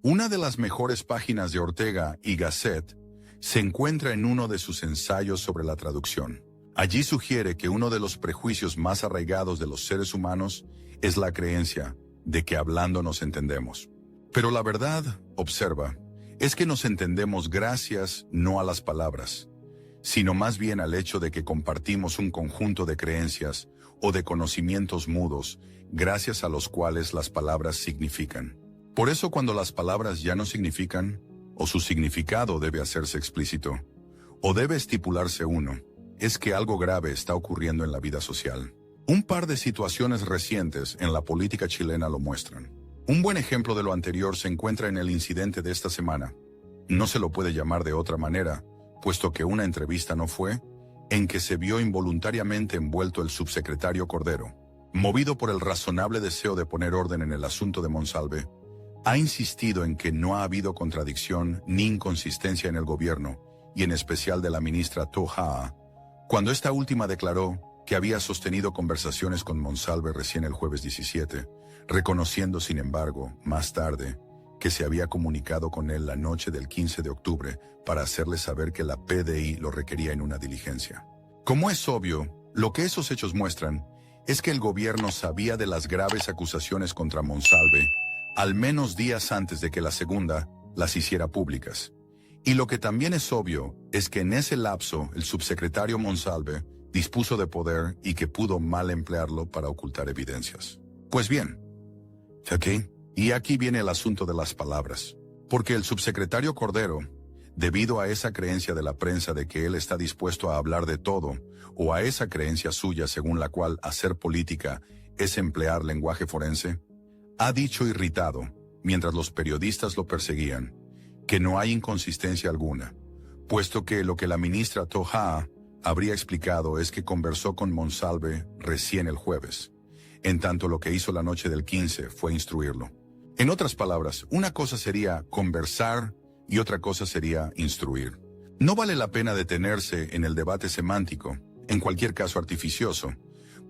Una de las mejores páginas de Ortega y Gasset se encuentra en uno de sus ensayos sobre la traducción. Allí sugiere que uno de los prejuicios más arraigados de los seres humanos es la creencia de que hablando nos entendemos. Pero la verdad, observa, es que nos entendemos gracias no a las palabras, sino más bien al hecho de que compartimos un conjunto de creencias o de conocimientos mudos, gracias a los cuales las palabras significan. Por eso cuando las palabras ya no significan, o su significado debe hacerse explícito, o debe estipularse uno, es que algo grave está ocurriendo en la vida social. Un par de situaciones recientes en la política chilena lo muestran. Un buen ejemplo de lo anterior se encuentra en el incidente de esta semana. No se lo puede llamar de otra manera, puesto que una entrevista no fue, en que se vio involuntariamente envuelto el subsecretario Cordero. Movido por el razonable deseo de poner orden en el asunto de Monsalve, ha insistido en que no ha habido contradicción ni inconsistencia en el gobierno, y en especial de la ministra Toja, cuando esta última declaró que había sostenido conversaciones con Monsalve recién el jueves 17, reconociendo sin embargo, más tarde, que se había comunicado con él la noche del 15 de octubre para hacerle saber que la PDI lo requería en una diligencia. Como es obvio, lo que esos hechos muestran es que el gobierno sabía de las graves acusaciones contra Monsalve, al menos días antes de que la segunda las hiciera públicas. Y lo que también es obvio es que en ese lapso el subsecretario Monsalve dispuso de poder y que pudo mal emplearlo para ocultar evidencias. Pues bien, ¿ok? Y aquí viene el asunto de las palabras. Porque el subsecretario Cordero, debido a esa creencia de la prensa de que él está dispuesto a hablar de todo, o a esa creencia suya según la cual hacer política es emplear lenguaje forense, ha dicho irritado, mientras los periodistas lo perseguían, que no hay inconsistencia alguna, puesto que lo que la ministra Toja habría explicado es que conversó con Monsalve recién el jueves, en tanto lo que hizo la noche del 15 fue instruirlo. En otras palabras, una cosa sería conversar y otra cosa sería instruir. No vale la pena detenerse en el debate semántico, en cualquier caso artificioso,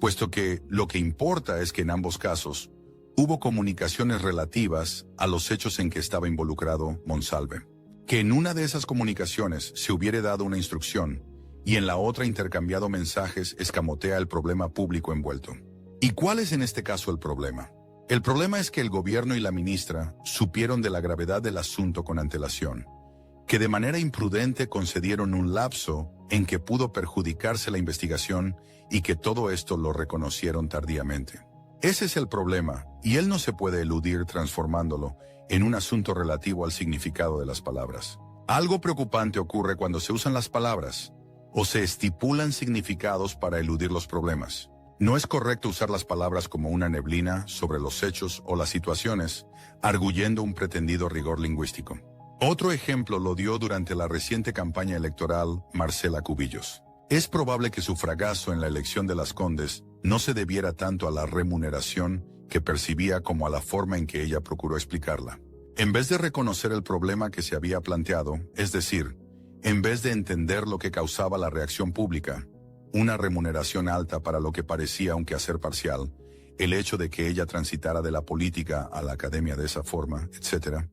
puesto que lo que importa es que en ambos casos hubo comunicaciones relativas a los hechos en que estaba involucrado Monsalve. Que en una de esas comunicaciones se hubiere dado una instrucción y en la otra intercambiado mensajes escamotea el problema público envuelto. ¿Y cuál es en este caso el problema? El problema es que el gobierno y la ministra supieron de la gravedad del asunto con antelación, que de manera imprudente concedieron un lapso en que pudo perjudicarse la investigación y que todo esto lo reconocieron tardíamente. Ese es el problema, y él no se puede eludir transformándolo en un asunto relativo al significado de las palabras. Algo preocupante ocurre cuando se usan las palabras, o se estipulan significados para eludir los problemas. No es correcto usar las palabras como una neblina sobre los hechos o las situaciones, arguyendo un pretendido rigor lingüístico. Otro ejemplo lo dio durante la reciente campaña electoral Marcela Cubillos. Es probable que su fracaso en la elección de Las Condes no se debiera tanto a la remuneración que percibía como a la forma en que ella procuró explicarla. En vez de reconocer el problema que se había planteado, es decir, en vez de entender lo que causaba la reacción pública, una remuneración alta para lo que parecía un quehacer parcial, el hecho de que ella transitara de la política a la academia de esa forma, etc.,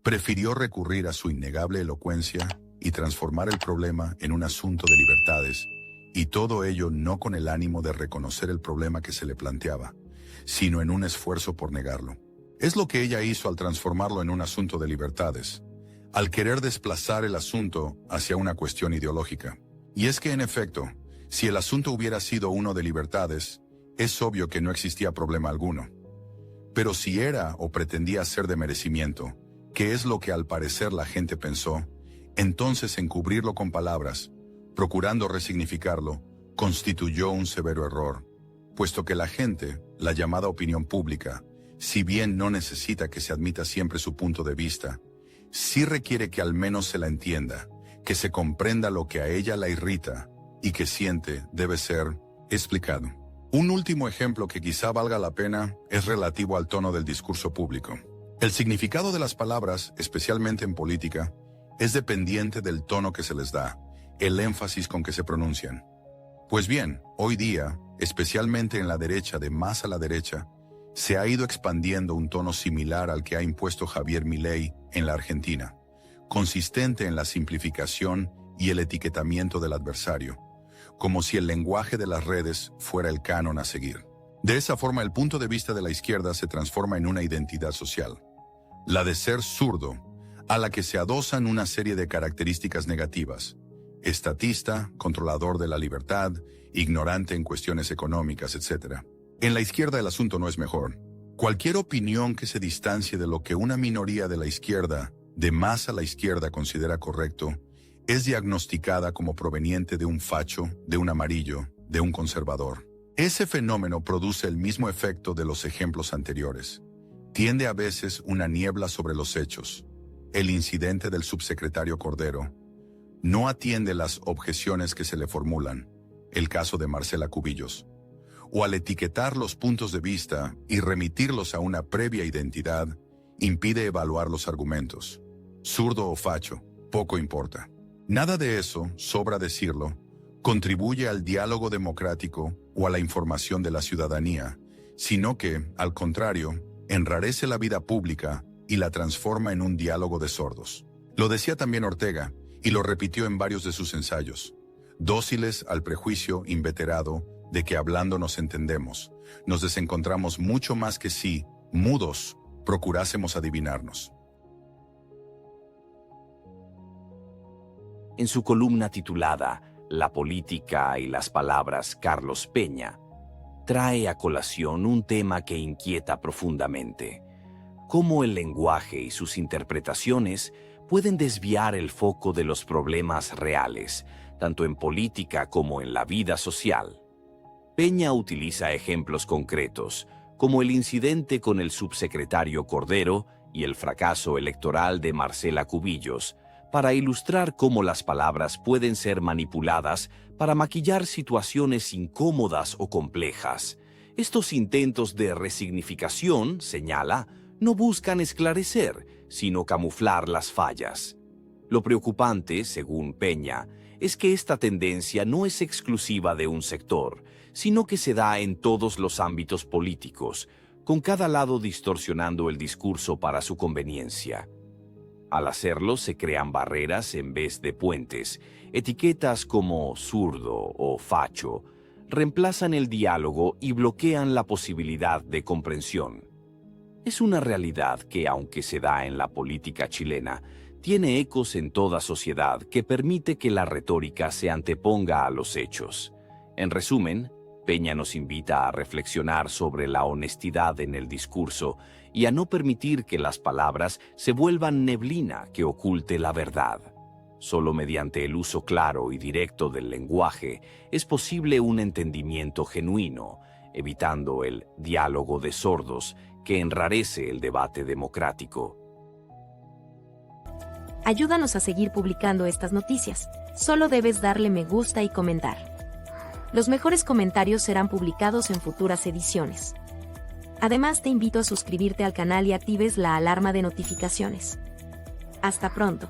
prefirió recurrir a su innegable elocuencia y transformar el problema en un asunto de libertades, y todo ello no con el ánimo de reconocer el problema que se le planteaba, sino en un esfuerzo por negarlo. Es lo que ella hizo al transformarlo en un asunto de libertades, al querer desplazar el asunto hacia una cuestión ideológica. Y es que en efecto, si el asunto hubiera sido uno de libertades, es obvio que no existía problema alguno. Pero si era o pretendía ser de merecimiento, que es lo que al parecer la gente pensó, entonces encubrirlo con palabras, procurando resignificarlo, constituyó un severo error, puesto que la gente, la llamada opinión pública, si bien no necesita que se admita siempre su punto de vista, sí requiere que al menos se la entienda, que se comprenda lo que a ella la irrita y que siente debe ser explicado. Un último ejemplo que quizá valga la pena es relativo al tono del discurso público. El significado de las palabras, especialmente en política, es dependiente del tono que se les da, el énfasis con que se pronuncian. Pues bien, hoy día, especialmente en la derecha de más a la derecha, se ha ido expandiendo un tono similar al que ha impuesto Javier Milei en la Argentina, consistente en la simplificación y el etiquetamiento del adversario, como si el lenguaje de las redes fuera el canon a seguir. De esa forma, el punto de vista de la izquierda se transforma en una identidad social, la de ser zurdo, a la que se adosan una serie de características negativas: estatista, controlador de la libertad, ignorante en cuestiones económicas, etc. En la izquierda el asunto no es mejor. Cualquier opinión que se distancie de lo que una minoría de la izquierda, de más a la izquierda, considera correcto, es diagnosticada como proveniente de un facho, de un amarillo, de un conservador. Ese fenómeno produce el mismo efecto de los ejemplos anteriores. Tiende a veces una niebla sobre los hechos. El incidente del subsecretario Cordero no atiende las objeciones que se le formulan, el caso de Marcela Cubillos, o al etiquetar los puntos de vista y remitirlos a una previa identidad, impide evaluar los argumentos. Zurdo o facho, poco importa. Nada de eso, sobra decirlo, contribuye al diálogo democrático o a la información de la ciudadanía, sino que, al contrario, enrarece la vida pública y la transforma en un diálogo de sordos. Lo decía también Ortega, y lo repitió en varios de sus ensayos: dóciles al prejuicio inveterado de que hablando nos entendemos, nos desencontramos mucho más que si, mudos, procurásemos adivinarnos. En su columna titulada La política y las palabras, Carlos Peña trae a colación un tema que inquieta profundamente: cómo el lenguaje y sus interpretaciones pueden desviar el foco de los problemas reales, tanto en política como en la vida social. Peña utiliza ejemplos concretos, como el incidente con el subsecretario Cordero y el fracaso electoral de Marcela Cubillos, para ilustrar cómo las palabras pueden ser manipuladas para maquillar situaciones incómodas o complejas. Estos intentos de resignificación, señala, no buscan esclarecer, sino camuflar las fallas. Lo preocupante, según Peña, es que esta tendencia no es exclusiva de un sector, sino que se da en todos los ámbitos políticos, con cada lado distorsionando el discurso para su conveniencia. Al hacerlo, se crean barreras en vez de puentes. Etiquetas como zurdo o facho reemplazan el diálogo y bloquean la posibilidad de comprensión. Es una realidad que, aunque se da en la política chilena, tiene ecos en toda sociedad que permite que la retórica se anteponga a los hechos. En resumen, Peña nos invita a reflexionar sobre la honestidad en el discurso y a no permitir que las palabras se vuelvan neblina que oculte la verdad. Solo mediante el uso claro y directo del lenguaje es posible un entendimiento genuino, evitando el diálogo de sordos que enrarece el debate democrático. Ayúdanos a seguir publicando estas noticias. Solo debes darle me gusta y comentar. Los mejores comentarios serán publicados en futuras ediciones. Además, te invito a suscribirte al canal y actives la alarma de notificaciones. Hasta pronto.